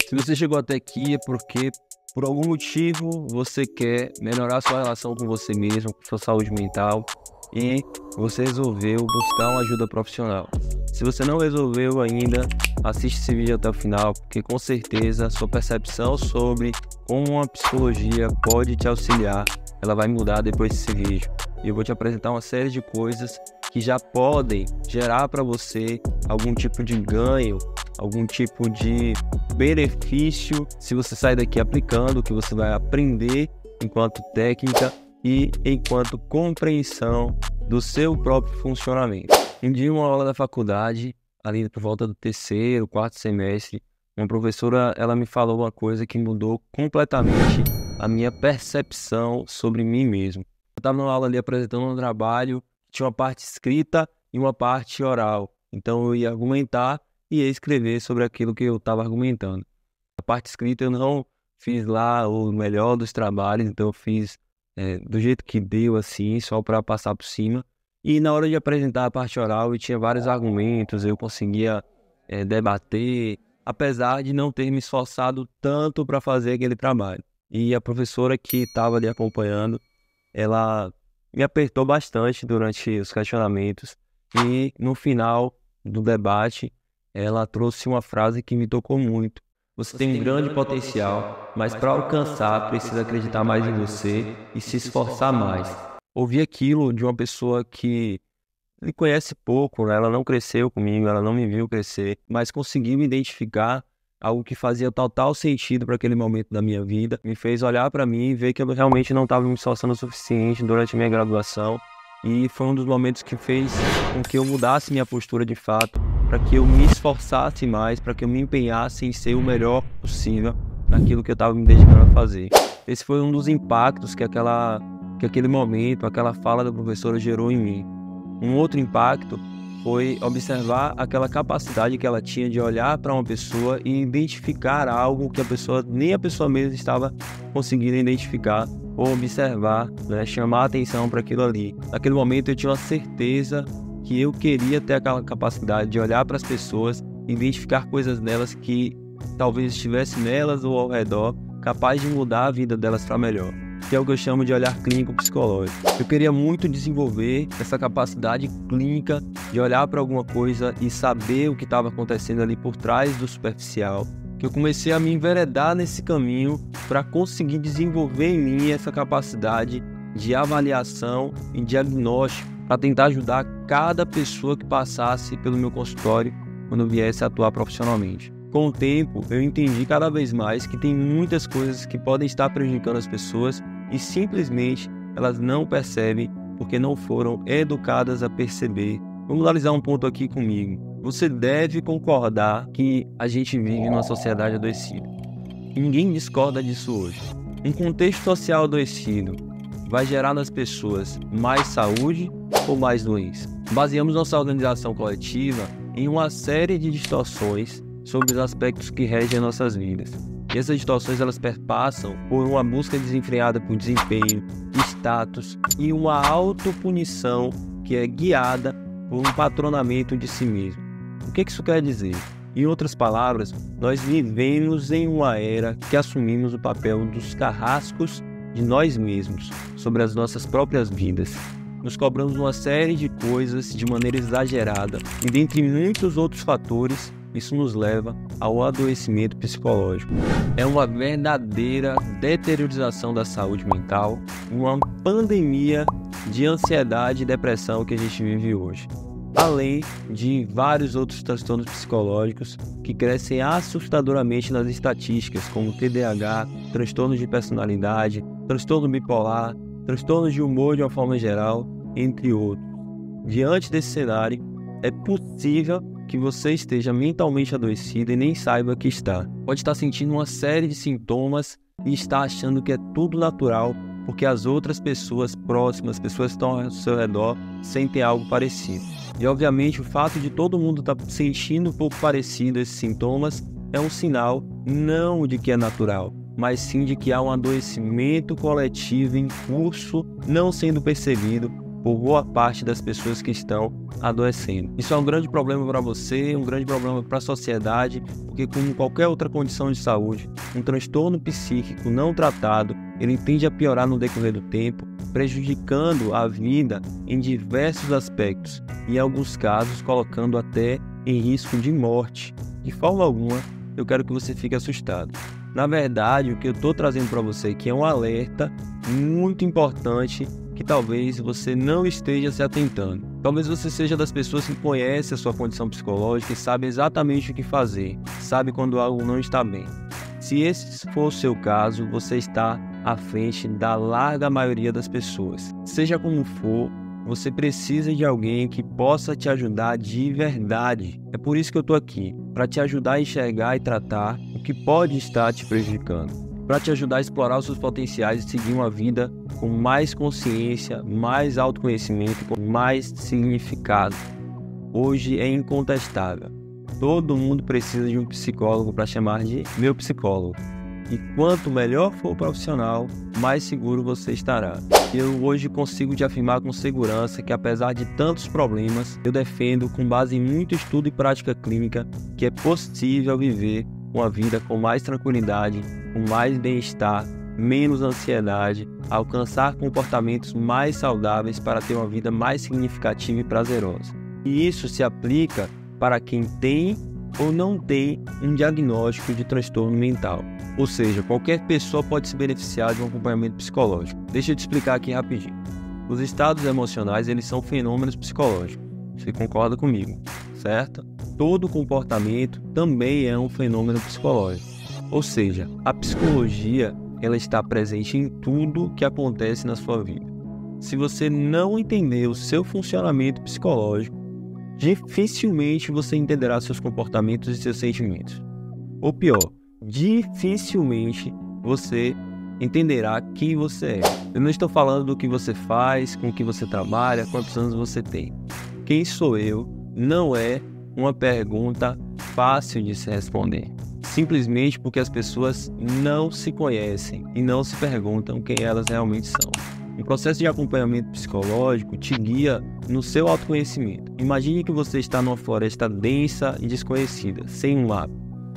Se você chegou até aqui é porque, por algum motivo, você quer melhorar sua relação com você mesmo, com sua saúde mental e você resolveu buscar uma ajuda profissional. Se você não resolveu ainda, assiste esse vídeo até o final, porque com certeza sua percepção sobre como uma psicologia pode te auxiliar, ela vai mudar depois desse vídeo. E eu vou te apresentar uma série de coisas que já podem gerar para você algum tipo de ganho, algum tipo de benefício se você sair daqui aplicando o que você vai aprender enquanto técnica e enquanto compreensão do seu próprio funcionamento. Um dia, em uma aula da faculdade, ali por volta do terceiro, quarto semestre, uma professora ela me falou uma coisa que mudou completamente a minha percepção sobre mim mesmo. Eu estava numa aula ali apresentando um trabalho, tinha uma parte escrita e uma parte oral. Então eu ia argumentar e ia escrever sobre aquilo que eu estava argumentando. A parte escrita eu não fiz lá o melhor dos trabalhos, então eu fiz do jeito que deu, assim, só para passar por cima. E na hora de apresentar a parte oral eu tinha vários argumentos, eu conseguia debater, apesar de não ter me esforçado tanto para fazer aquele trabalho. E a professora que estava ali acompanhando, ela me apertou bastante durante os questionamentos e no final do debate ela trouxe uma frase que me tocou muito. Você tem um grande potencial, mas para alcançar precisa acreditar mais em você e se esforçar mais. Ouvi aquilo de uma pessoa que me conhece pouco, né? Ela não cresceu comigo, ela não me viu crescer, mas conseguiu me identificar algo que fazia total sentido para aquele momento da minha vida, me fez olhar para mim e ver que eu realmente não estava me esforçando o suficiente durante a minha graduação, e foi um dos momentos que fez com que eu mudasse minha postura de fato, para que eu me esforçasse mais, para que eu me empenhasse em ser o melhor possível naquilo que eu estava me dedicando a fazer. Esse foi um dos impactos que aquele momento, aquela fala da professora gerou em mim. Um outro impacto foi observar aquela capacidade que ela tinha de olhar para uma pessoa e identificar algo que nem a pessoa mesma estava conseguindo identificar ou observar, né, chamar a atenção para aquilo ali. Naquele momento eu tinha uma certeza que eu queria ter aquela capacidade de olhar para as pessoas e identificar coisas nelas que talvez estivesse nelas ou ao redor, capaz de mudar a vida delas para melhor, que é o que eu chamo de olhar clínico psicológico. Eu queria muito desenvolver essa capacidade clínica de olhar para alguma coisa e saber o que estava acontecendo ali por trás do superficial, que eu comecei a me enveredar nesse caminho para conseguir desenvolver em mim essa capacidade de avaliação e diagnóstico, para tentar ajudar cada pessoa que passasse pelo meu consultório quando eu viesse a atuar profissionalmente. Com o tempo, eu entendi cada vez mais que tem muitas coisas que podem estar prejudicando as pessoas e simplesmente elas não percebem porque não foram educadas a perceber. Vamos analisar um ponto aqui comigo. Você deve concordar que a gente vive numa sociedade adoecida. Ninguém discorda disso hoje. Um contexto social adoecido vai gerar nas pessoas mais saúde ou mais doença? Baseamos nossa organização coletiva em uma série de distorções sobre os aspectos que regem nossas vidas. E essas distorções elas perpassam por uma busca desenfreada por desempenho, status e uma autopunição que é guiada por um patronamento de si mesmo. O que isso quer dizer? Em outras palavras, nós vivemos em uma era que assumimos o papel dos carrascos de nós mesmos sobre as nossas próprias vidas. Nos cobramos uma série de coisas de maneira exagerada e, dentre muitos outros fatores, isso nos leva ao adoecimento psicológico. É uma verdadeira deteriorização da saúde mental, uma pandemia de ansiedade e depressão que a gente vive hoje. Além de vários outros transtornos psicológicos que crescem assustadoramente nas estatísticas, como TDAH, transtornos de personalidade, transtorno bipolar, transtornos de humor de uma forma geral, entre outros. Diante desse cenário, é possível que você esteja mentalmente adoecido e nem saiba que está. Pode estar sentindo uma série de sintomas e estar achando que é tudo natural, porque as outras pessoas próximas, pessoas que estão ao seu redor, sentem algo parecido. E obviamente o fato de todo mundo estar sentindo um pouco parecido esses sintomas é um sinal não de que é natural, mas sim de que há um adoecimento coletivo em curso, não sendo percebido por boa parte das pessoas que estão adoecendo. Isso é um grande problema para você, um grande problema para a sociedade, porque como qualquer outra condição de saúde, um transtorno psíquico não tratado, ele tende a piorar no decorrer do tempo, prejudicando a vida em diversos aspectos e em alguns casos colocando até em risco de morte. De forma alguma, eu quero que você fique assustado. Na verdade, o que eu estou trazendo para você aqui é um alerta muito importante que talvez você não esteja se atentando. Talvez você seja das pessoas que conhecem a sua condição psicológica e sabe exatamente o que fazer, sabe quando algo não está bem. Se esse for o seu caso, você está à frente da larga maioria das pessoas. Seja como for, você precisa de alguém que possa te ajudar de verdade. É por isso que eu estou aqui, para te ajudar a enxergar e tratar o que pode estar te prejudicando, para te ajudar a explorar os seus potenciais e seguir uma vida com mais consciência, mais autoconhecimento e com mais significado. Hoje é incontestável. Todo mundo precisa de um psicólogo para chamar de meu psicólogo. E quanto melhor for o profissional, mais seguro você estará. Eu hoje consigo te afirmar com segurança que apesar de tantos problemas, eu defendo com base em muito estudo e prática clínica que é possível viver uma vida com mais tranquilidade, com mais bem-estar, menos ansiedade, alcançar comportamentos mais saudáveis para ter uma vida mais significativa e prazerosa. E isso se aplica para quem tem ou não tem um diagnóstico de transtorno mental. Ou seja, qualquer pessoa pode se beneficiar de um acompanhamento psicológico. Deixa eu te explicar aqui rapidinho. Os estados emocionais, eles são fenômenos psicológicos. Você concorda comigo, certo? Todo comportamento também é um fenômeno psicológico. Ou seja, a psicologia, ela está presente em tudo que acontece na sua vida. Se você não entender o seu funcionamento psicológico, dificilmente você entenderá seus comportamentos e seus sentimentos. Ou pior, dificilmente você entenderá quem você é. Eu não estou falando do que você faz, com o que você trabalha, quantos anos você tem. Quem sou eu não é uma pergunta fácil de se responder. Simplesmente porque as pessoas não se conhecem e não se perguntam quem elas realmente são. O processo de acompanhamento psicológico te guia no seu autoconhecimento. Imagine que você está numa floresta densa e desconhecida, sem um mapa.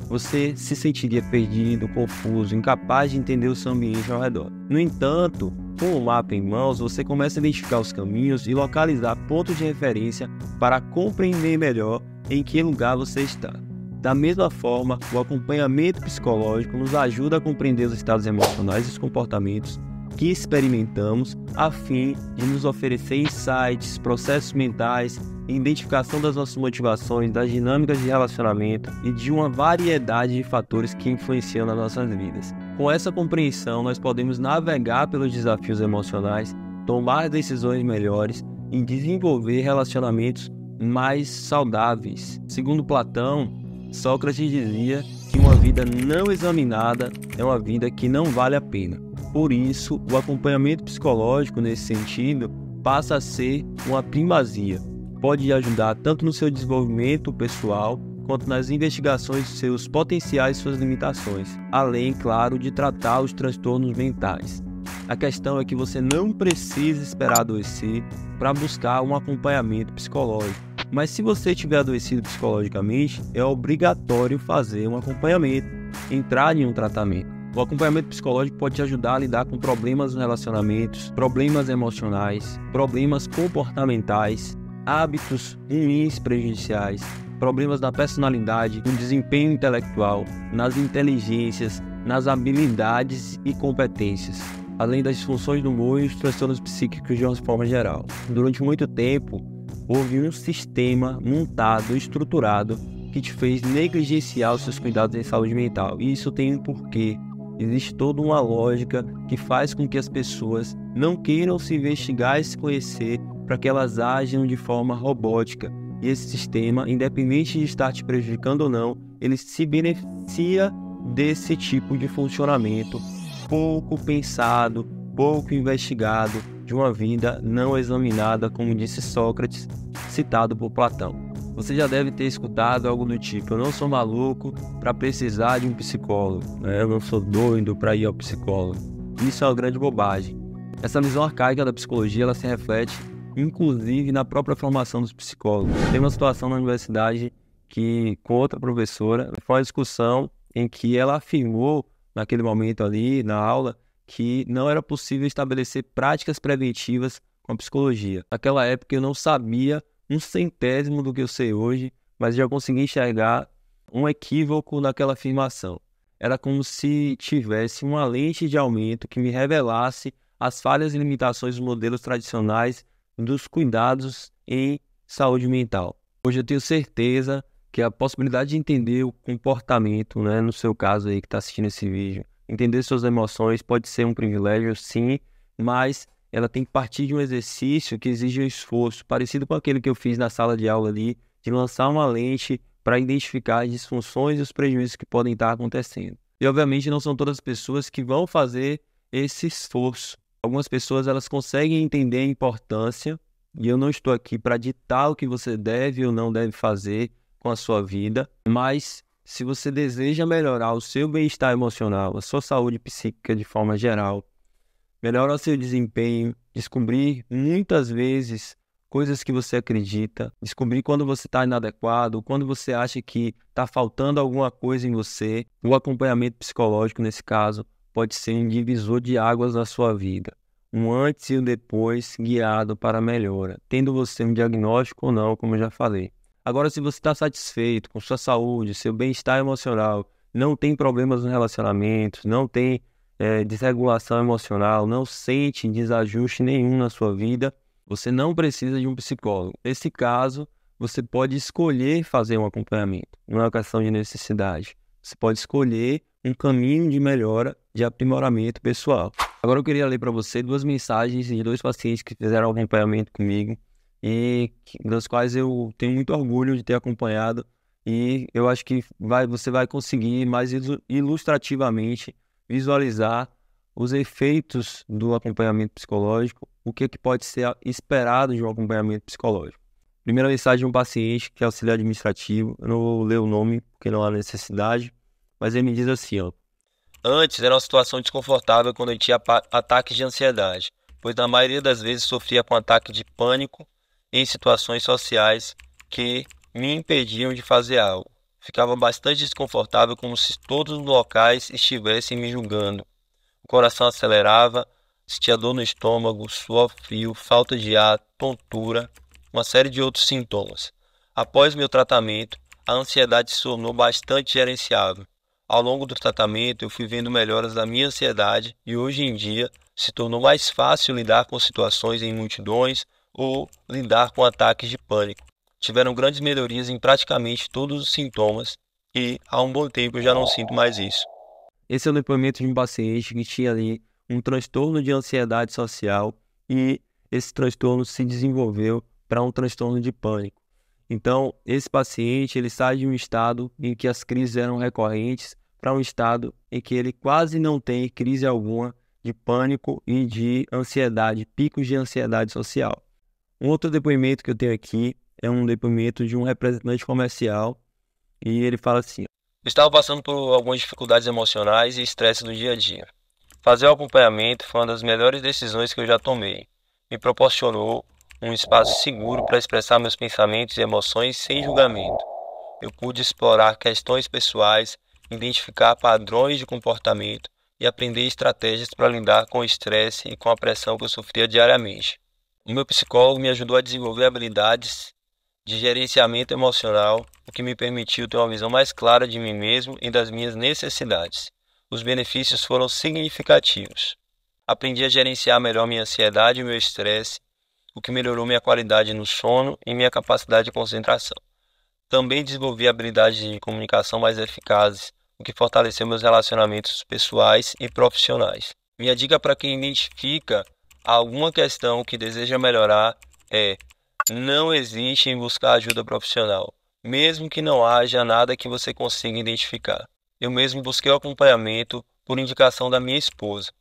Você se sentiria perdido, confuso, incapaz de entender o seu ambiente ao redor. No entanto, com o mapa em mãos, você começa a identificar os caminhos e localizar pontos de referência para compreender melhor em que lugar você está. Da mesma forma, o acompanhamento psicológico nos ajuda a compreender os estados emocionais e os comportamentos que experimentamos a fim de nos oferecer insights, processos mentais, identificação das nossas motivações, das dinâmicas de relacionamento e de uma variedade de fatores que influenciam nas nossas vidas. Com essa compreensão, nós podemos navegar pelos desafios emocionais, tomar decisões melhores e desenvolver relacionamentos mais saudáveis. Segundo Platão, Sócrates dizia que uma vida não examinada é uma vida que não vale a pena. Por isso, o acompanhamento psicológico nesse sentido passa a ser uma primazia. Pode ajudar tanto no seu desenvolvimento pessoal quanto nas investigações de seus potenciais e suas limitações, além, claro, de tratar os transtornos mentais. A questão é que você não precisa esperar adoecer para buscar um acompanhamento psicológico. Mas se você estiver adoecido psicologicamente, é obrigatório fazer um acompanhamento, entrar em um tratamento. O acompanhamento psicológico pode te ajudar a lidar com problemas nos relacionamentos, problemas emocionais, problemas comportamentais, hábitos ruins prejudiciais, problemas da personalidade, no desempenho intelectual, nas inteligências, nas habilidades e competências, além das disfunções do humor e os transtornos psíquicos de uma forma geral. Durante muito tempo, houve um sistema montado, estruturado, que te fez negligenciar os seus cuidados em saúde mental. E isso tem um porquê. Existe toda uma lógica que faz com que as pessoas não queiram se investigar e se conhecer para que elas ajam de forma robótica. E esse sistema, independente de estar te prejudicando ou não, ele se beneficia desse tipo de funcionamento pouco pensado, pouco investigado, de uma vida não examinada, como disse Sócrates, citado por Platão. Você já deve ter escutado algo do tipo: eu não sou maluco para precisar de um psicólogo, eu não sou doido para ir ao psicólogo. Isso é uma grande bobagem. Essa visão arcaica da psicologia, ela se reflete inclusive na própria formação dos psicólogos. Tem uma situação na universidade que, com outra professora, foi uma discussão em que ela afirmou, naquele momento ali, na aula, que não era possível estabelecer práticas preventivas com a psicologia. Naquela época eu não sabia um centésimo do que eu sei hoje, mas já consegui enxergar um equívoco naquela afirmação. Era como se tivesse uma lente de aumento que me revelasse as falhas e limitações dos modelos tradicionais dos cuidados em saúde mental. Hoje eu tenho certeza que a possibilidade de entender o comportamento, né, no seu caso aí que está assistindo esse vídeo, entender suas emoções pode ser um privilégio, sim, mas ela tem que partir de um exercício que exige um esforço, parecido com aquele que eu fiz na sala de aula ali, de lançar uma lente para identificar as disfunções e os prejuízos que podem estar acontecendo. E obviamente não são todas as pessoas que vão fazer esse esforço. Algumas pessoas elas conseguem entender a importância, e eu não estou aqui para ditar o que você deve ou não deve fazer com a sua vida, mas se você deseja melhorar o seu bem-estar emocional, a sua saúde psíquica de forma geral, melhorar o seu desempenho, descobrir muitas vezes coisas que você acredita, descobrir quando você está inadequado, quando você acha que está faltando alguma coisa em você, o acompanhamento psicológico, nesse caso, pode ser um divisor de águas na sua vida. Um antes e um depois guiado para a melhora, tendo você um diagnóstico ou não, como eu já falei. Agora, se você está satisfeito com sua saúde, seu bem-estar emocional, não tem problemas nos relacionamentos, não tem desregulação emocional, não sente desajuste nenhum na sua vida, você não precisa de um psicólogo. Nesse caso, você pode escolher fazer um acompanhamento, não é uma questão de necessidade. Você pode escolher um caminho de melhora, de aprimoramento pessoal. Agora eu queria ler para você 2 mensagens de 2 pacientes que fizeram acompanhamento comigo e das quais eu tenho muito orgulho de ter acompanhado, e eu acho que você vai conseguir mais ilustrativamente visualizar os efeitos do acompanhamento psicológico, o que pode ser esperado de um acompanhamento psicológico. Primeira mensagem de um paciente que é auxiliar administrativo, eu não vou ler o nome porque não há necessidade, mas ele me diz assim, ó: antes era uma situação desconfortável quando eu tinha ataques de ansiedade, pois na maioria das vezes sofria com ataque de pânico em situações sociais que me impediam de fazer algo. Ficava bastante desconfortável, como se todos os locais estivessem me julgando. O coração acelerava, sentia dor no estômago, suor frio, falta de ar, tontura, uma série de outros sintomas. Após meu tratamento, a ansiedade se tornou bastante gerenciável. Ao longo do tratamento, eu fui vendo melhoras da minha ansiedade e hoje em dia se tornou mais fácil lidar com situações em multidões ou lidar com ataques de pânico. Tiveram grandes melhorias em praticamente todos os sintomas e há um bom tempo eu já não sinto mais isso. Esse é o depoimento de um paciente que tinha ali um transtorno de ansiedade social e esse transtorno se desenvolveu para um transtorno de pânico. Então, esse paciente ele sai de um estado em que as crises eram recorrentes para um estado em que ele quase não tem crise alguma de pânico e de ansiedade, picos de ansiedade social. Um outro depoimento que eu tenho aqui é um depoimento de um representante comercial e ele fala assim: eu estava passando por algumas dificuldades emocionais e estresse no dia a dia. Fazer o acompanhamento foi uma das melhores decisões que eu já tomei. Me proporcionou um espaço seguro para expressar meus pensamentos e emoções sem julgamento. Eu pude explorar questões pessoais, identificar padrões de comportamento e aprender estratégias para lidar com o estresse e com a pressão que eu sofria diariamente. O meu psicólogo me ajudou a desenvolver habilidades de gerenciamento emocional, o que me permitiu ter uma visão mais clara de mim mesmo e das minhas necessidades. Os benefícios foram significativos. Aprendi a gerenciar melhor minha ansiedade e meu estresse, o que melhorou minha qualidade no sono e minha capacidade de concentração. Também desenvolvi habilidades de comunicação mais eficazes, o que fortaleceu meus relacionamentos pessoais e profissionais. Minha dica para quem identifica alguma questão que deseja melhorar é: não hesite em buscar ajuda profissional, mesmo que não haja nada que você consiga identificar. Eu mesmo busquei o acompanhamento por indicação da minha esposa.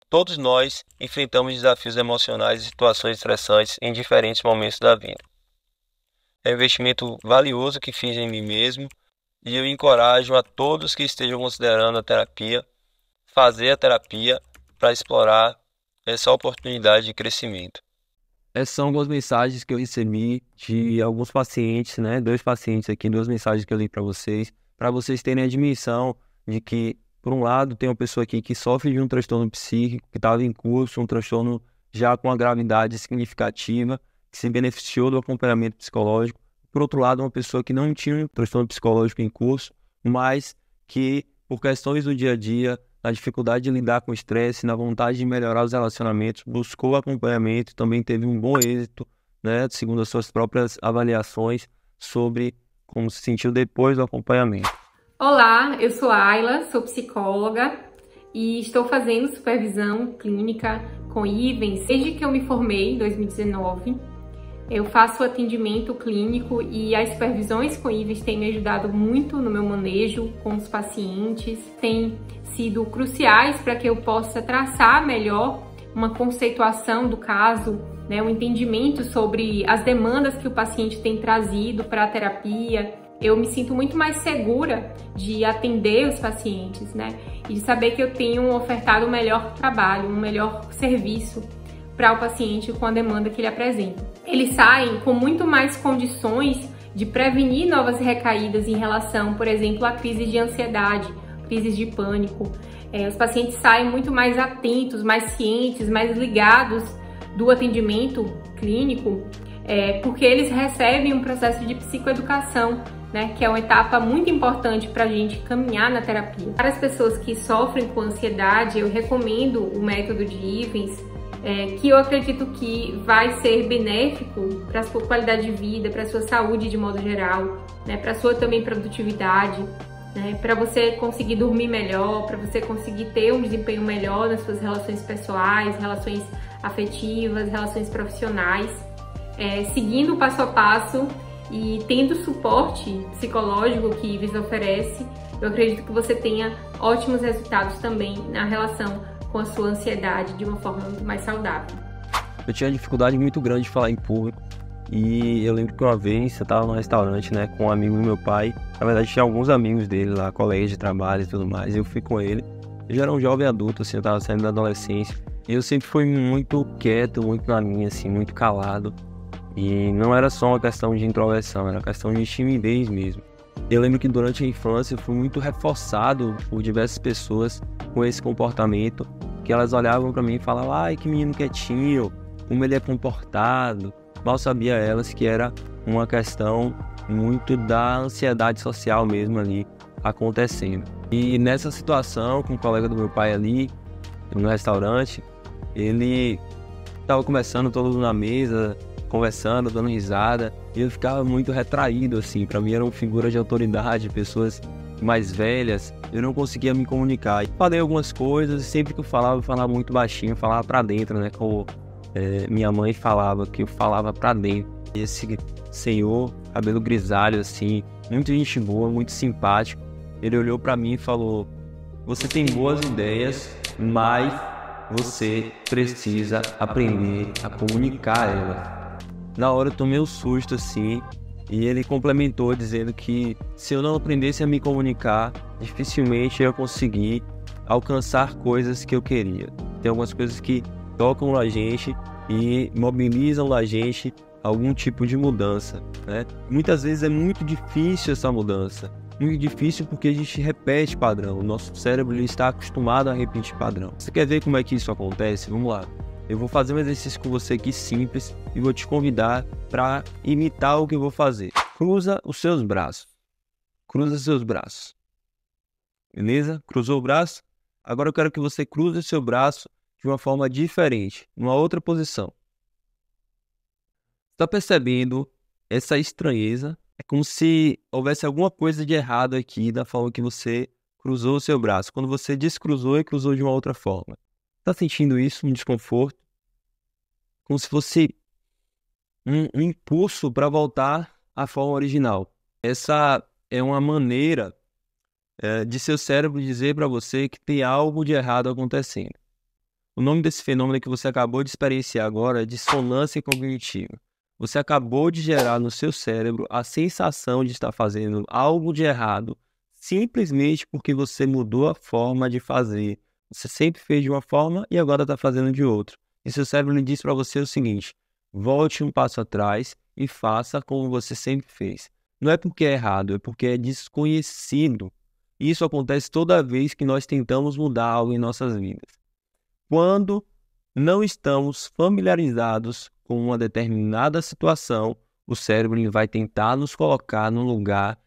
Todos nós enfrentamos desafios emocionais e situações estressantes em diferentes momentos da vida. É um investimento valioso que fiz em mim mesmo e eu encorajo a todos que estejam considerando a terapia, fazer a terapia para explorar essa oportunidade de crescimento. Essas são algumas mensagens que eu recebi de alguns pacientes, né? 2 pacientes aqui, 2 mensagens que eu li para vocês terem a dimensão de que, por um lado, tem uma pessoa aqui que sofre de um transtorno psíquico, que estava em curso, um transtorno já com uma gravidade significativa, que se beneficiou do acompanhamento psicológico. Por outro lado, uma pessoa que não tinha um transtorno psicológico em curso, mas que, por questões do dia a dia, na dificuldade de lidar com o estresse, na vontade de melhorar os relacionamentos, buscou acompanhamento e também teve um bom êxito, né, segundo as suas próprias avaliações, sobre como se sentiu depois do acompanhamento. Olá, eu sou Ayla, sou psicóloga e estou fazendo supervisão clínica com Ivens desde que eu me formei em 2019. Eu faço atendimento clínico e as supervisões com Ivens têm me ajudado muito no meu manejo com os pacientes, têm sido cruciais para que eu possa traçar melhor uma conceituação do caso, né, um entendimento sobre as demandas que o paciente tem trazido para a terapia. Eu me sinto muito mais segura de atender os pacientes, né, e de saber que eu tenho ofertado um melhor trabalho, um melhor serviço para o paciente com a demanda que ele apresenta. Eles saem com muito mais condições de prevenir novas recaídas em relação, por exemplo, a crises de ansiedade, crises de pânico. Os pacientes saem muito mais atentos, mais cientes, mais ligados do atendimento clínico, porque eles recebem um processo de psicoeducação, né, que é uma etapa muito importante para a gente caminhar na terapia. Para as pessoas que sofrem com ansiedade, eu recomendo o método de Ivens, que eu acredito que vai ser benéfico para a sua qualidade de vida, para a sua saúde de modo geral, né, para a sua também produtividade, né, para você conseguir dormir melhor, para você conseguir ter um desempenho melhor nas suas relações pessoais, relações afetivas, relações profissionais, seguindo o passo a passo e tendo o suporte psicológico que Ivens oferece. Eu acredito que você tenha ótimos resultados também na relação com a sua ansiedade de uma forma muito mais saudável. Eu tinha dificuldade muito grande de falar em público e eu lembro que uma vez eu estava num restaurante, né, com um amigo do meu pai. Na verdade tinha alguns amigos dele lá, colegas de trabalho e tudo mais, eu fui com ele. Eu já era um jovem adulto, assim, eu estava saindo da adolescência e eu sempre fui muito quieto, muito na minha, assim, muito calado. E não era só uma questão de introversão, era uma questão de timidez mesmo. Eu lembro que durante a infância eu fui muito reforçado por diversas pessoas com esse comportamento, que elas olhavam para mim e falavam: ai, que menino quietinho, como ele é comportado. Mal sabia elas que era uma questão muito da ansiedade social mesmo ali acontecendo. E nessa situação, com um colega do meu pai ali, no restaurante, ele estava conversando todo mundo na mesa, conversando, dando risada, e eu ficava muito retraído, assim. Para mim eram figuras de autoridade, pessoas mais velhas, eu não conseguia me comunicar. Falei algumas coisas, e sempre que eu falava muito baixinho, eu falava pra dentro, né, como minha mãe falava, que eu falava pra dentro. E esse senhor, cabelo grisalho, assim, muito gente boa, muito simpático, ele olhou pra mim e falou: você tem boas ideias, mas você precisa aprender a comunicar elas. Na hora eu tomei um susto, assim, e ele complementou dizendo que se eu não aprendesse a me comunicar, dificilmente eu ia conseguir alcançar coisas que eu queria. Tem algumas coisas que tocam a gente e mobilizam na gente algum tipo de mudança, né? Muitas vezes é muito difícil essa mudança. Muito difícil porque a gente repete padrão. O nosso cérebro ele está acostumado a repetir padrão. Você quer ver como é que isso acontece? Vamos lá. Eu vou fazer um exercício com você aqui simples e vou te convidar para imitar o que eu vou fazer. Cruza os seus braços. Cruza os seus braços. Beleza? Cruzou o braço? Agora eu quero que você cruze o seu braço de uma forma diferente, numa outra posição. Está percebendo essa estranheza? É como se houvesse alguma coisa de errado aqui da forma que você cruzou o seu braço. Quando você descruzou e cruzou de uma outra forma. Está sentindo isso, um desconforto? Como se fosse um impulso para voltar à forma original. Essa é uma maneira de seu cérebro dizer para você que tem algo de errado acontecendo. O nome desse fenômeno que você acabou de experienciar agora é dissonância cognitiva. Você acabou de gerar no seu cérebro a sensação de estar fazendo algo de errado simplesmente porque você mudou a forma de fazer. Você sempre fez de uma forma e agora está fazendo de outra. E seu cérebro lhe diz para você o seguinte: Volte um passo atrás e faça como você sempre fez. Não é porque é errado, é porque é desconhecido. Isso acontece toda vez que nós tentamos mudar algo em nossas vidas. Quando não estamos familiarizados com uma determinada situação, o cérebro ele vai tentar nos colocar no lugar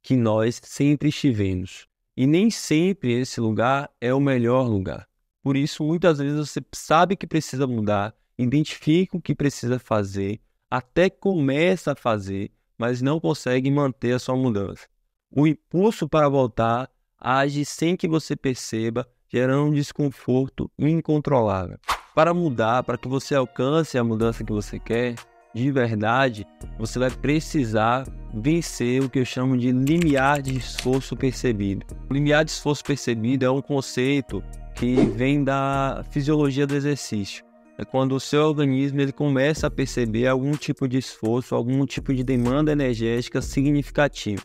que nós sempre estivemos. E nem sempre esse lugar é o melhor lugar. Por isso, muitas vezes você sabe que precisa mudar, identifica o que precisa fazer, até começa a fazer, mas não consegue manter a sua mudança. O impulso para voltar age sem que você perceba, gerando um desconforto incontrolável. Para mudar, para que você alcance a mudança que você quer, de verdade, você vai precisar vencer o que eu chamo de limiar de esforço percebido. O limiar de esforço percebido é um conceito que vem da fisiologia do exercício. É quando o seu organismo ele começa a perceber algum tipo de esforço, algum tipo de demanda energética significativa.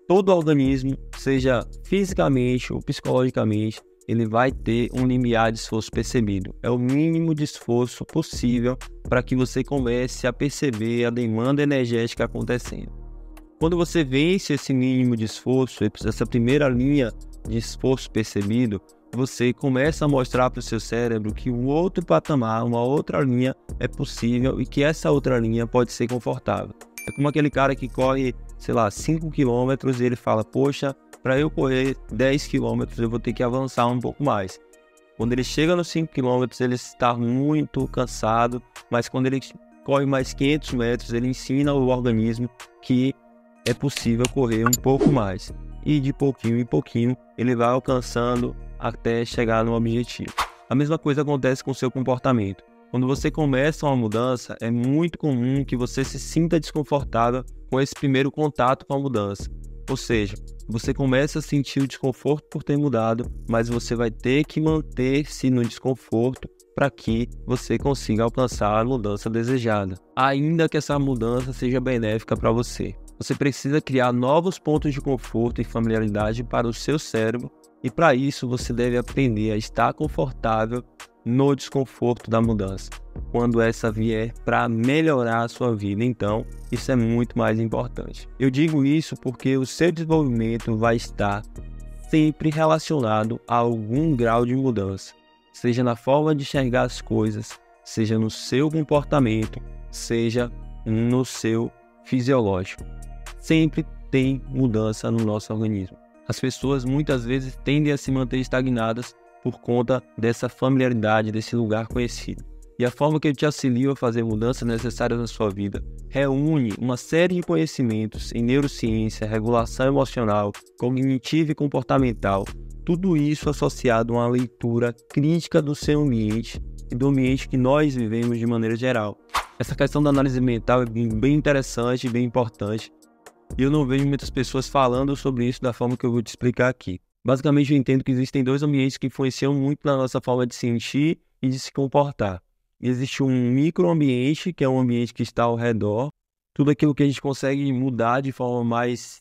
Todo organismo, seja fisicamente ou psicologicamente, ele vai ter um limiar de esforço percebido. É o mínimo de esforço possível para que você comece a perceber a demanda energética acontecendo. Quando você vence esse mínimo de esforço, essa primeira linha de esforço percebido, você começa a mostrar para o seu cérebro que um outro patamar, uma outra linha é possível e que essa outra linha pode ser confortável. É como aquele cara que corre, 5 quilômetros e ele fala, poxa, para eu correr 10 quilômetros eu vou ter que avançar um pouco mais. Quando ele chega nos 5 quilômetros ele está muito cansado, mas quando ele corre mais 500 metros ele ensina ao organismo que é possível correr um pouco mais. E de pouquinho em pouquinho ele vai alcançando até chegar no objetivo. A mesma coisa acontece com o seu comportamento. Quando você começa uma mudança, é muito comum que você se sinta desconfortável com esse primeiro contato com a mudança. Ou seja, você começa a sentir o desconforto por ter mudado, mas você vai ter que manter-se no desconforto para que você consiga alcançar a mudança desejada, ainda que essa mudança seja benéfica para você. Você precisa criar novos pontos de conforto e familiaridade para o seu cérebro, e para isso você deve aprender a estar confortável no desconforto da mudança, quando essa vier para melhorar a sua vida. Então, isso é muito mais importante. Eu digo isso porque o seu desenvolvimento vai estar sempre relacionado a algum grau de mudança, seja na forma de enxergar as coisas, seja no seu comportamento, seja no seu fisiológico. Sempre tem mudança no nosso organismo. As pessoas muitas vezes tendem a se manter estagnadas por conta dessa familiaridade, desse lugar conhecido. E a forma que eu te auxilio a fazer mudanças necessárias na sua vida reúne uma série de conhecimentos em neurociência, regulação emocional, cognitiva e comportamental, tudo isso associado a uma leitura crítica do seu ambiente e do ambiente que nós vivemos de maneira geral. Essa questão da análise mental é bem interessante e bem importante, e eu não vejo muitas pessoas falando sobre isso da forma que eu vou te explicar aqui. Basicamente, eu entendo que existem dois ambientes que influenciam muito na nossa forma de sentir e de se comportar. Existe um microambiente, que é um ambiente que está ao redor, tudo aquilo que a gente consegue mudar de forma mais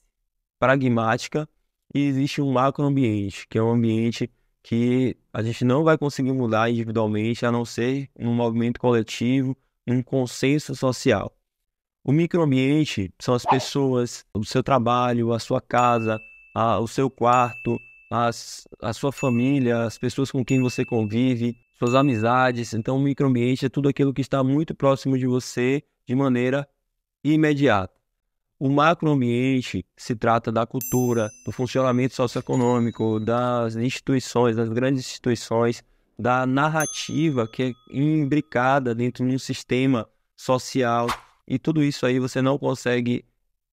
pragmática, e existe um macroambiente, que é um ambiente que a gente não vai conseguir mudar individualmente, a não ser num movimento coletivo, num consenso social. O microambiente são as pessoas, o seu trabalho, a sua casa, o seu quarto, a sua família, as pessoas com quem você convive, suas amizades. Então, o microambiente é tudo aquilo que está muito próximo de você de maneira imediata. O macroambiente se trata da cultura, do funcionamento socioeconômico, das instituições, das grandes instituições, da narrativa que é imbricada dentro de um sistema social. E tudo isso aí você não consegue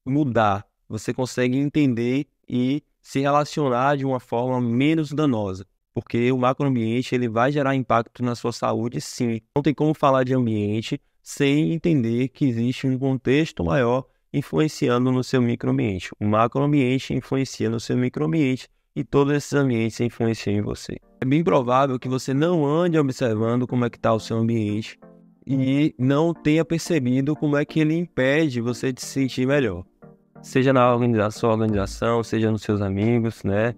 mudar, você consegue entender e se relacionar de uma forma menos danosa, porque o macroambiente ele vai gerar impacto na sua saúde, sim. Não tem como falar de ambiente sem entender que existe um contexto maior influenciando no seu microambiente. O macroambiente influencia no seu microambiente e todos esses ambientes influenciam em você. É bem provável que você não ande observando como é que está o seu ambiente e não tenha percebido como é que ele impede você de se sentir melhor. Seja na sua organização, seja nos seus amigos, né?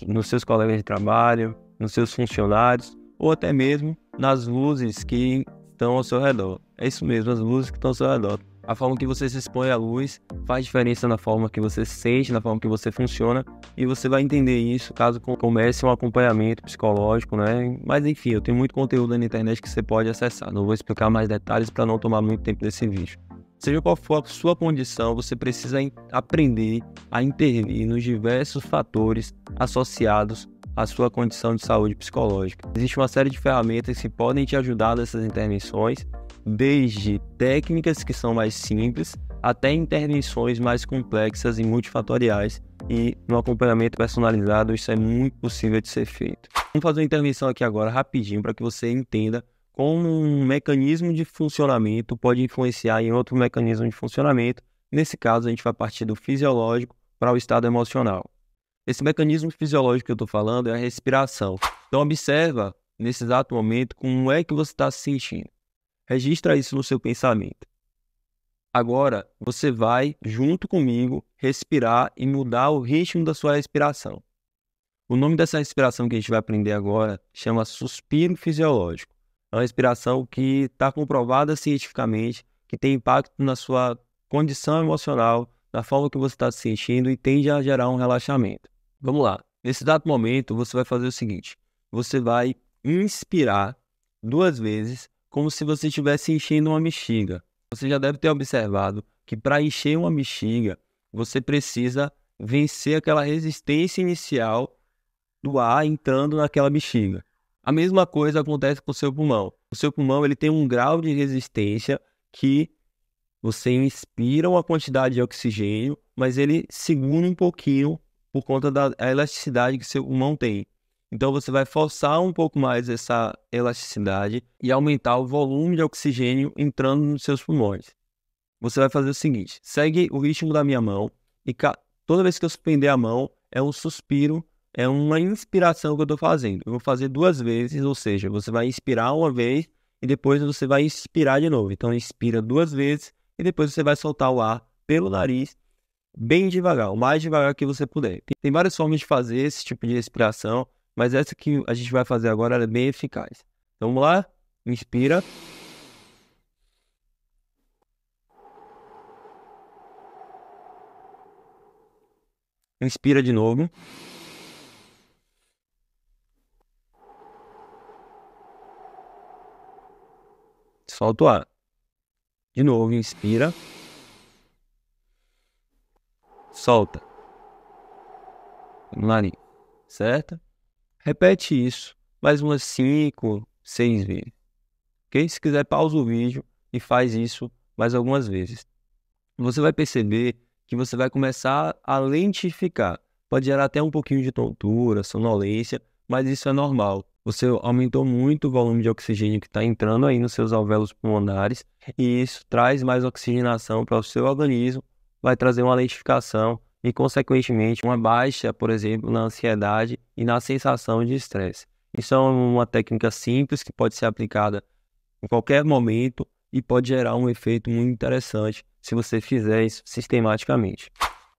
Nos seus colegas de trabalho, nos seus funcionários, ou até mesmo nas luzes que estão ao seu redor. É isso mesmo, as luzes que estão ao seu redor. A forma que você se expõe à luz faz diferença na forma que você se sente, na forma que você funciona, e você vai entender isso caso comece um acompanhamento psicológico, né? Mas enfim, eu tenho muito conteúdo na internet que você pode acessar. Não vou explicar mais detalhes para não tomar muito tempo desse vídeo. Seja qual for a sua condição, você precisa aprender a intervir nos diversos fatores associados à sua condição de saúde psicológica. Existe uma série de ferramentas que podem te ajudar nessas intervenções, desde técnicas que são mais simples até intervenções mais complexas e multifatoriais, e no acompanhamento personalizado isso é muito possível de ser feito. Vamos fazer uma intervenção aqui agora rapidinho para que você entenda como um mecanismo de funcionamento pode influenciar em outro mecanismo de funcionamento. Nesse caso a gente vai partir do fisiológico para o estado emocional. Esse mecanismo fisiológico que eu estou falando é a respiração. Então observa nesse exato momento como é que você está se sentindo. Registra isso no seu pensamento. Agora, você vai, junto comigo, respirar e mudar o ritmo da sua respiração. O nome dessa respiração que a gente vai aprender agora chama suspiro fisiológico. É uma respiração que está comprovada cientificamente, que tem impacto na sua condição emocional, na forma que você está se sentindo e tende a gerar um relaxamento. Vamos lá. Nesse dado momento, você vai fazer o seguinte. Você vai inspirar 2 vezes, como se você estivesse enchendo uma bexiga. Você já deve ter observado que para encher uma bexiga, você precisa vencer aquela resistência inicial do ar entrando naquela bexiga. A mesma coisa acontece com o seu pulmão. O seu pulmão ele tem um grau de resistência que você inspira uma quantidade de oxigênio, mas ele segura um pouquinho por conta da elasticidade que seu pulmão tem. Então você vai forçar um pouco mais essa elasticidade e aumentar o volume de oxigênio entrando nos seus pulmões. Você vai fazer o seguinte, segue o ritmo da minha mão e toda vez que eu suspender a mão é um suspiro, é uma inspiração que eu estou fazendo. Eu vou fazer 2 vezes, ou seja, você vai inspirar uma vez e depois você vai expirar de novo. Então inspira 2 vezes e depois você vai soltar o ar pelo nariz bem devagar, o mais devagar que você puder. Tem várias formas de fazer esse tipo de respiração, mas essa que a gente vai fazer agora ela é bem eficaz. Então vamos lá? Inspira. Inspira de novo. Solta o ar. De novo, inspira. Solta. No nariz. Certo? Repete isso mais umas 5, 6 vezes. Ok? Se quiser, pausa o vídeo e faz isso mais algumas vezes. Você vai perceber que você vai começar a lentificar. Pode gerar até um pouquinho de tontura, sonolência, mas isso é normal. Você aumentou muito o volume de oxigênio que está entrando aí nos seus alvéolos pulmonares e isso traz mais oxigenação para o seu organismo, vai trazer uma lentificação e, consequentemente, uma baixa, por exemplo, na ansiedade e na sensação de estresse. Isso é uma técnica simples que pode ser aplicada em qualquer momento e pode gerar um efeito muito interessante se você fizer isso sistematicamente.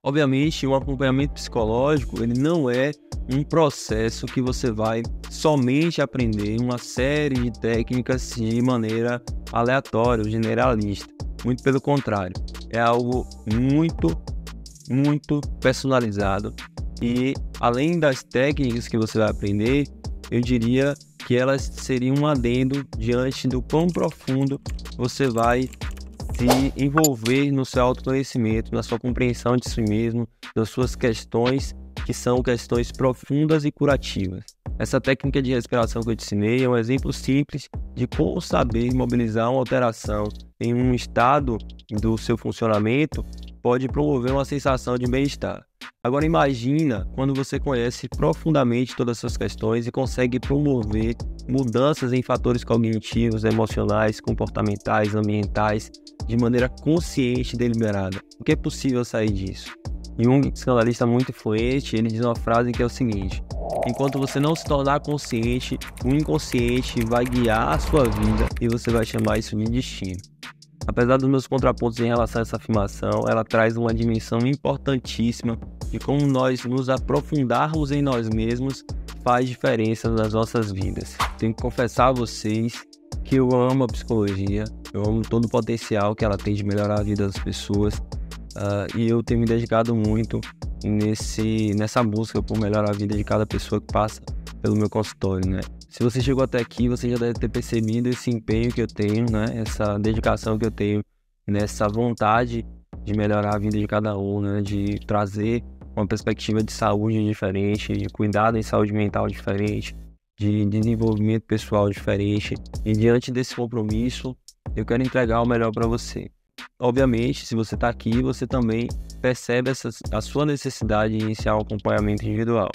Obviamente, o acompanhamento psicológico ele não é um processo que você vai somente aprender uma série de técnicas de maneira aleatória ou generalista. Muito pelo contrário, é algo muito personalizado e além das técnicas que você vai aprender, eu diria que elas seriam um adendo diante do quão profundo você vai se envolver no seu autoconhecimento, na sua compreensão de si mesmo, das suas questões que são questões profundas e curativas. Essa técnica de respiração que eu te ensinei é um exemplo simples de como saber mobilizar uma alteração em um estado do seu funcionamento pode promover uma sensação de bem-estar. Agora imagina quando você conhece profundamente todas essas questões e consegue promover mudanças em fatores cognitivos, emocionais, comportamentais, ambientais, de maneira consciente e deliberada. O que é possível sair disso? Jung, psicanalista muito influente, ele diz uma frase que é o seguinte: enquanto você não se tornar consciente, o inconsciente vai guiar a sua vida e você vai chamar isso de destino. Apesar dos meus contrapontos em relação a essa afirmação, ela traz uma dimensão importantíssima de como nós nos aprofundarmos em nós mesmos faz diferença nas nossas vidas. Tenho que confessar a vocês que eu amo a psicologia, eu amo todo o potencial que ela tem de melhorar a vida das pessoas, e eu tenho me dedicado muito nessa busca por melhorar a vida de cada pessoa que passa pelo meu consultório, né? Se você chegou até aqui, você já deve ter percebido esse empenho que eu tenho, né? Essa dedicação que eu tenho, nessa vontade de melhorar a vida de cada um, né? De trazer uma perspectiva de saúde diferente, de cuidado em saúde mental diferente, de desenvolvimento pessoal diferente. E diante desse compromisso, eu quero entregar o melhor para você. Obviamente, se você está aqui, você também percebe a sua necessidade de iniciar um acompanhamento individual.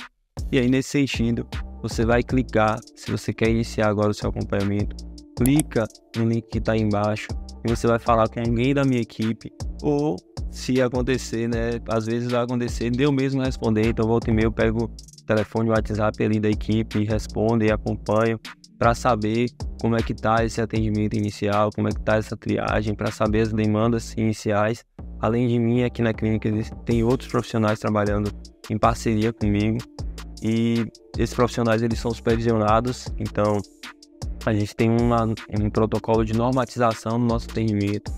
E aí, nesse sentido, você vai clicar, se você quer iniciar agora o seu acompanhamento, clica no link que está aí embaixo e você vai falar com alguém da minha equipe, ou se acontecer, né, às vezes vai acontecer de eu mesmo responder, então volta e meia eu pego o telefone, o WhatsApp ali da equipe e respondo e acompanho para saber como é que está esse atendimento inicial, como é que está essa triagem, para saber as demandas iniciais. Além de mim, aqui na clínica tem outros profissionais trabalhando em parceria comigo, e esses profissionais eles são supervisionados, então a gente tem um protocolo de normatização do nosso atendimento,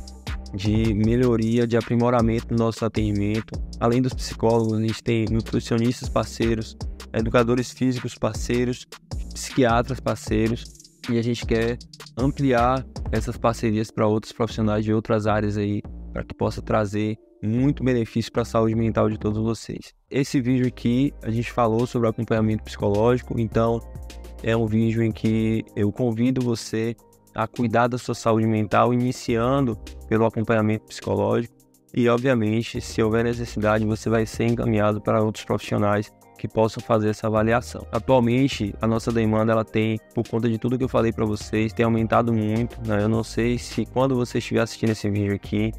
de melhoria, de aprimoramento do nosso atendimento. Além dos psicólogos, a gente tem nutricionistas parceiros, educadores físicos parceiros, psiquiatras parceiros, e a gente quer ampliar essas parcerias para outros profissionais de outras áreas aí, para que possa trazer muito benefício para a saúde mental de todos vocês. Esse vídeo aqui a gente falou sobre acompanhamento psicológico, então é um vídeo em que eu convido você a cuidar da sua saúde mental, iniciando pelo acompanhamento psicológico, e obviamente, se houver necessidade, você vai ser encaminhado para outros profissionais que possam fazer essa avaliação. Atualmente, a nossa demanda, ela tem, por conta de tudo que eu falei para vocês, tem aumentado muito, né? Eu não sei se quando você estiver assistindo esse vídeo aqui,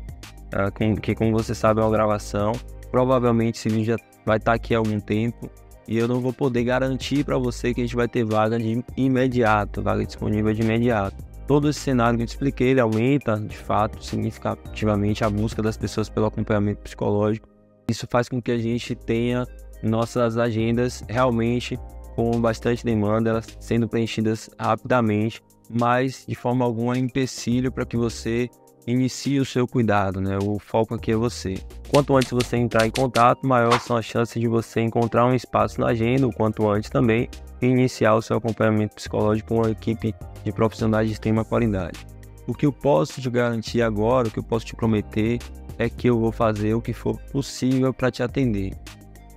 que como você sabe é uma gravação, provavelmente esse vídeo já vai estar aqui há algum tempo, e eu não vou poder garantir para você que a gente vai ter vaga de imediato, vaga disponível de imediato. Todo esse cenário que eu te expliquei, ele aumenta, de fato, significativamente a busca das pessoas pelo acompanhamento psicológico. Isso faz com que a gente tenha nossas agendas realmente com bastante demanda, elas sendo preenchidas rapidamente, mas de forma alguma é empecilho para que você inicie o seu cuidado, né? O foco aqui é você. Quanto antes você entrar em contato, maior são as chances de você encontrar um espaço na agenda, o quanto antes também, e iniciar o seu acompanhamento psicológico com uma equipe de profissionais de extrema qualidade. O que eu posso te garantir agora, o que eu posso te prometer, é que eu vou fazer o que for possível para te atender.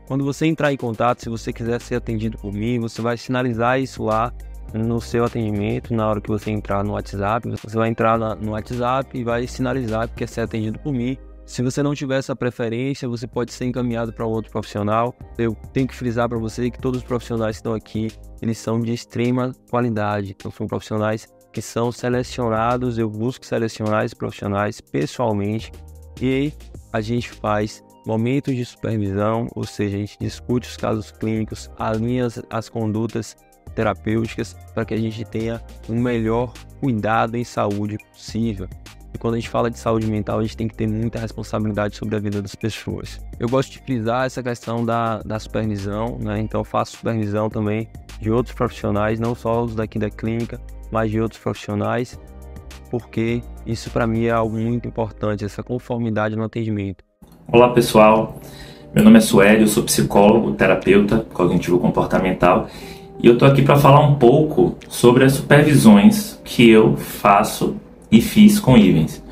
Quando você entrar em contato, se você quiser ser atendido por mim, você vai sinalizar isso lá no seu atendimento. Na hora que você entrar no WhatsApp, você vai entrar no WhatsApp e vai sinalizar que quer ser atendido por mim. Se você não tiver essa preferência, você pode ser encaminhado para outro profissional. Eu tenho que frisar para você que todos os profissionais que estão aqui, eles são de extrema qualidade. Então são profissionais que são selecionados, eu busco selecionar esses profissionais pessoalmente, e a gente faz momentos de supervisão, ou seja, a gente discute os casos clínicos, alinha as condutas terapêuticas para que a gente tenha um melhor cuidado em saúde possível. E quando a gente fala de saúde mental, a gente tem que ter muita responsabilidade sobre a vida das pessoas. Eu gosto de frisar essa questão da supervisão, né? Então eu faço supervisão também de outros profissionais, não só os daqui da clínica, mas de outros profissionais, porque isso para mim é algo muito importante, essa conformidade no atendimento. Olá pessoal, meu nome é Suélio, eu sou psicólogo, terapeuta cognitivo-comportamental, e eu estou aqui para falar um pouco sobre as supervisões que eu faço e fiz com Ivens.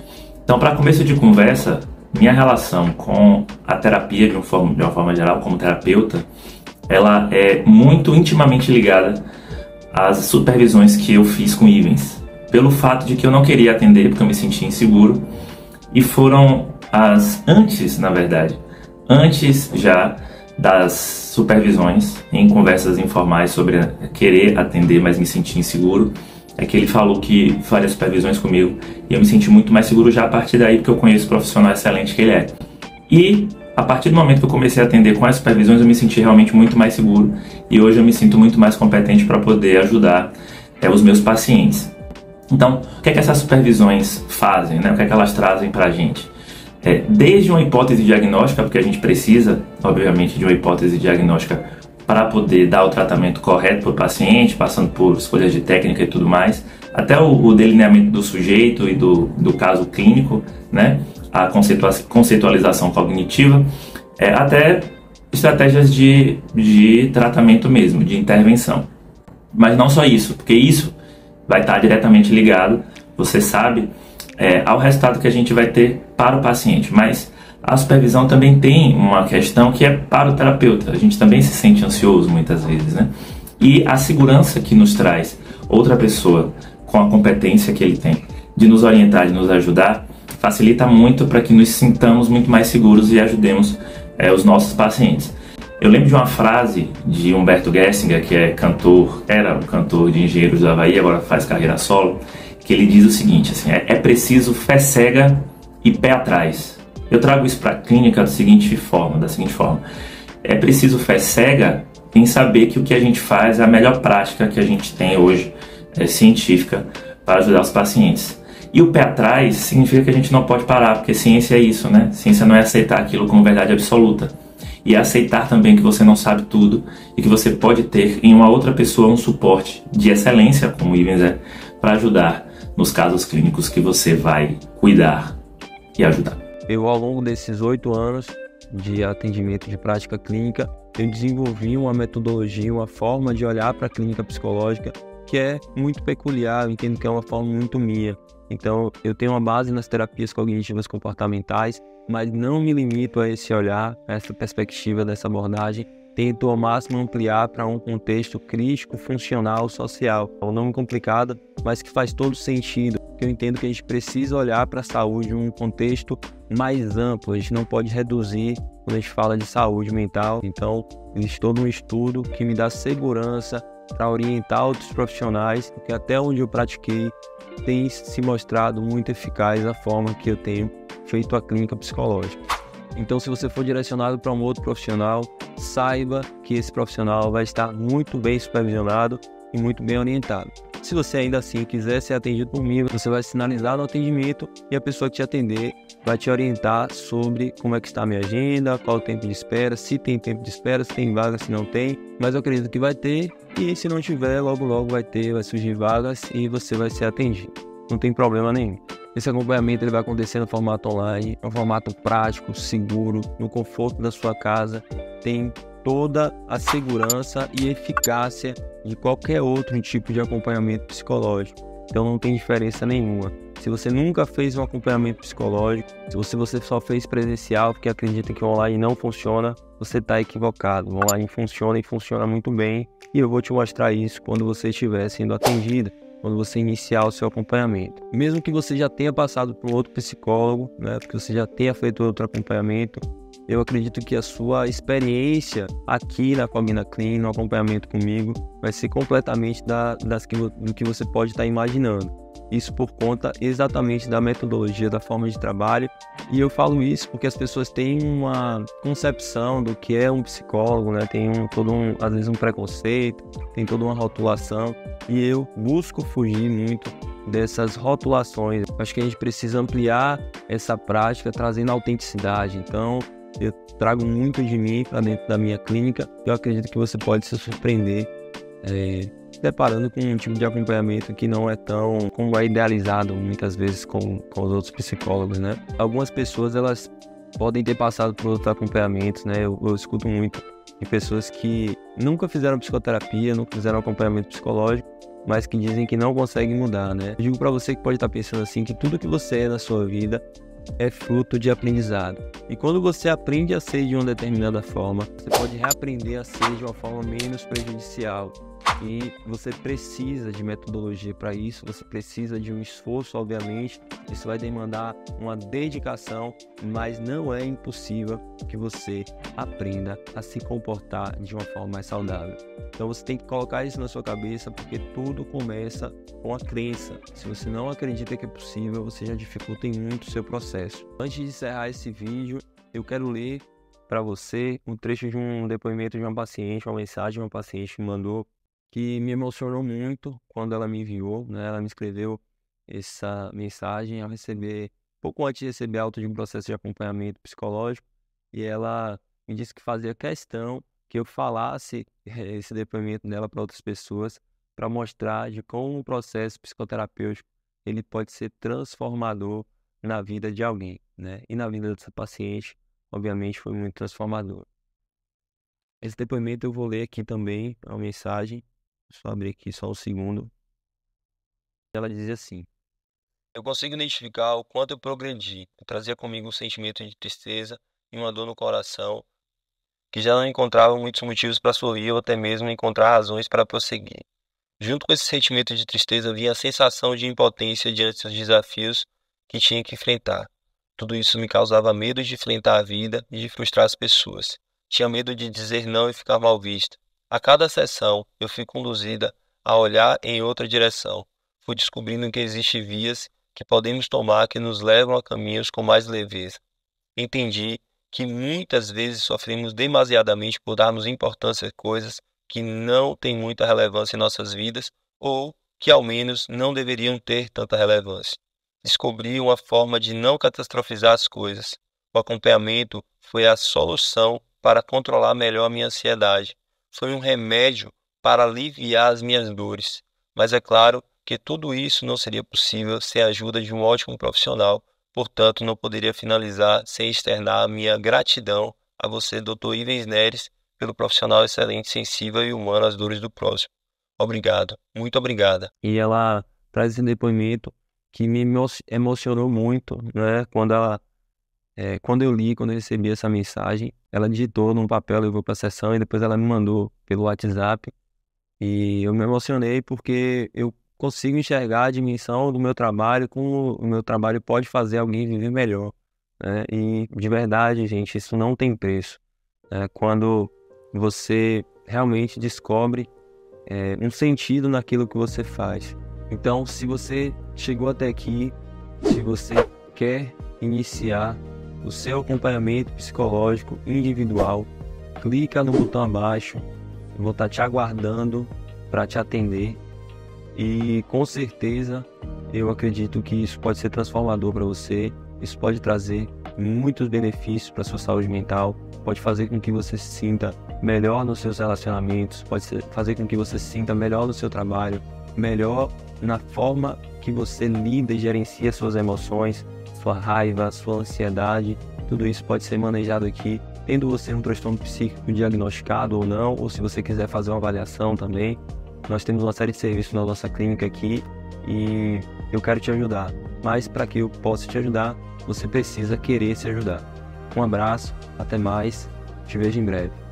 Então, para começo de conversa, minha relação com a terapia de uma forma geral, como terapeuta, ela é muito intimamente ligada às supervisões que eu fiz com Ivens, pelo fato de que eu não queria atender porque eu me sentia inseguro, e foram antes já das supervisões, em conversas informais sobre querer atender, mas me sentir inseguro, é que ele falou que faria supervisões comigo, e eu me senti muito mais seguro já a partir daí, porque eu conheço o profissional excelente que ele é. E a partir do momento que eu comecei a atender com as supervisões, eu me senti realmente muito mais seguro, e hoje eu me sinto muito mais competente para poder ajudar os meus pacientes. Então, o que é que essas supervisões fazem, né? O que é que elas trazem para a gente? Desde uma hipótese diagnóstica, porque a gente precisa, obviamente, de uma hipótese diagnóstica para poder dar o tratamento correto para o paciente, passando por escolhas de técnica e tudo mais, até o delineamento do sujeito e do caso clínico, né? A conceitualização cognitiva, até estratégias de tratamento mesmo, de intervenção. Mas não só isso, porque isso vai estar diretamente ligado, você sabe, ao resultado que a gente vai ter para o paciente. Mas a supervisão também tem uma questão que é para o terapeuta. A gente também se sente ansioso muitas vezes, né? E a segurança que nos traz outra pessoa com a competência que ele tem de nos orientar, de nos ajudar, facilita muito para que nos sintamos muito mais seguros e ajudemos os nossos pacientes. Eu lembro de uma frase de Humberto Gessinger, que era o cantor de Engenheiros do Havaí, agora faz carreira solo, que ele diz o seguinte, assim, é preciso fé cega e pé atrás. Eu trago isso para a clínica da seguinte forma, é preciso fé cega em saber que o que a gente faz é a melhor prática que a gente tem hoje, científica, para ajudar os pacientes. E o pé atrás significa que a gente não pode parar, porque ciência é isso, né? Ciência não é aceitar aquilo como verdade absoluta. E é aceitar também que você não sabe tudo e que você pode ter em uma outra pessoa um suporte de excelência, como o Ivens é, para ajudar nos casos clínicos que você vai cuidar e ajudar. Eu, ao longo desses 8 anos de atendimento de prática clínica, eu desenvolvi uma metodologia, uma forma de olhar para a clínica psicológica que é muito peculiar, eu entendo que é uma forma muito minha. Então, eu tenho uma base nas terapias cognitivas comportamentais, mas não me limito a esse olhar, a essa perspectiva dessa abordagem. Tento ao máximo ampliar para um contexto crítico, funcional, social. É um nome complicado, mas que faz todo sentido. Eu entendo que a gente precisa olhar para a saúde em um contexto mais amplo. A gente não pode reduzir quando a gente fala de saúde mental. Então, existe todo um estudo que me dá segurança para orientar outros profissionais, porque até onde eu pratiquei tem se mostrado muito eficaz a forma que eu tenho feito a clínica psicológica. Então, se você for direcionado para um outro profissional, saiba que esse profissional vai estar muito bem supervisionado e muito bem orientado. Se você ainda assim quiser ser atendido por mim, você vai sinalizar no atendimento e a pessoa que te atender vai te orientar sobre como é que está a minha agenda, qual o tempo de espera, se tem tempo de espera, se tem vaga, se não tem. Mas eu acredito que vai ter, e se não tiver, logo vai surgir vagas e você vai ser atendido. Não tem problema nenhum. Esse acompanhamento ele vai acontecer no formato online, no formato prático, seguro, no conforto da sua casa. Tem toda a segurança e eficácia de qualquer outro tipo de acompanhamento psicológico. Então não tem diferença nenhuma. Se você nunca fez um acompanhamento psicológico, se você só fez presencial porque acredita que o online não funciona, você está equivocado. O online funciona e funciona muito bem, e eu vou te mostrar isso quando você estiver sendo atendido, quando você iniciar o seu acompanhamento. Mesmo que você já tenha passado por outro psicólogo, né, porque você já tenha feito outro acompanhamento, eu acredito que a sua experiência aqui na Cogna Clean, no acompanhamento comigo, vai ser completamente do que você pode estar imaginando. Isso por conta exatamente da metodologia, da forma de trabalho. E eu falo isso porque as pessoas têm uma concepção do que é um psicólogo, né? Tem às vezes um preconceito, tem toda uma rotulação. E eu busco fugir muito dessas rotulações. Acho que a gente precisa ampliar essa prática, trazendo autenticidade. Então, eu trago muito de mim para dentro da minha clínica. Eu acredito que você pode se surpreender deparando com um tipo de acompanhamento que não é tão como é idealizado muitas vezes com os outros psicólogos, né? Algumas pessoas, elas podem ter passado por outros acompanhamentos, né? Eu escuto muito de pessoas que nunca fizeram psicoterapia, nunca fizeram acompanhamento psicológico, mas que dizem que não conseguem mudar, né? Eu digo para você que pode estar pensando assim, que tudo que você é na sua vida é fruto de aprendizado. E quando você aprende a ser de uma determinada forma, você pode reaprender a ser de uma forma menos prejudicial. E você precisa de metodologia para isso, você precisa de um esforço, obviamente. Isso vai demandar uma dedicação, mas não é impossível que você aprenda a se comportar de uma forma mais saudável. Então você tem que colocar isso na sua cabeça, porque tudo começa com a crença. Se você não acredita que é possível, você já dificulta muito o seu processo. Antes de encerrar esse vídeo, eu quero ler para você um trecho de um depoimento de uma paciente, uma mensagem de uma paciente me mandou, que me emocionou muito quando ela me enviou, né? Ela me escreveu essa mensagem ao receber, pouco antes de receber alta de um processo de acompanhamento psicológico, e ela me disse que fazia questão que eu falasse esse depoimento dela para outras pessoas, para mostrar de como um processo psicoterapêutico ele pode ser transformador na vida de alguém, né? E na vida dessa paciente, obviamente, foi muito transformador. Esse depoimento eu vou ler aqui também, a mensagem. Só abrir aqui só um segundo. Ela dizia assim: eu consigo identificar o quanto eu progredi. Eu trazia comigo um sentimento de tristeza e uma dor no coração, que já não encontrava muitos motivos para sorrir ou até mesmo encontrar razões para prosseguir. Junto com esse sentimento de tristeza vinha a sensação de impotência diante dos desafios que tinha que enfrentar. Tudo isso me causava medo de enfrentar a vida e de frustrar as pessoas. Tinha medo de dizer não e ficar mal vista. A cada sessão, eu fui conduzida a olhar em outra direção. Fui descobrindo que existem vias que podemos tomar que nos levam a caminhos com mais leveza. Entendi que muitas vezes sofremos demasiadamente por darmos importância a coisas que não têm muita relevância em nossas vidas ou que ao menos não deveriam ter tanta relevância. Descobri uma forma de não catastrofizar as coisas. O acompanhamento foi a solução para controlar melhor a minha ansiedade. Foi um remédio para aliviar as minhas dores. Mas é claro que tudo isso não seria possível sem a ajuda de um ótimo profissional. Portanto, não poderia finalizar sem externar a minha gratidão a você, Dr. Ivens Neres, pelo profissional excelente, sensível e humano às dores do próximo. Obrigado, muito obrigada. E ela traz esse depoimento que me emocionou muito, né? Quando eu recebi essa mensagem, ela digitou num papel, levou para a sessão e depois ela me mandou pelo WhatsApp. E eu me emocionei porque eu consigo enxergar a dimensão do meu trabalho, como o meu trabalho pode fazer alguém viver melhor, né? E de verdade, gente, isso não tem preço, né? Quando você realmente descobre um sentido naquilo que você faz. Então, se você chegou até aqui, se você quer iniciar o seu acompanhamento psicológico individual, clica no botão abaixo. Eu vou estar te aguardando para te atender. E com certeza eu acredito que isso pode ser transformador para você. Isso pode trazer muitos benefícios para a sua saúde mental. Pode fazer com que você se sinta melhor nos seus relacionamentos. Pode fazer com que você se sinta melhor no seu trabalho. Melhor na forma que você lida e gerencia suas emoções, sua raiva, sua ansiedade. Tudo isso pode ser manejado aqui, tendo você um transtorno psíquico diagnosticado ou não, ou se você quiser fazer uma avaliação também. Nós temos uma série de serviços na nossa clínica aqui e eu quero te ajudar. Mas para que eu possa te ajudar, você precisa querer se ajudar. Um abraço, até mais, te vejo em breve.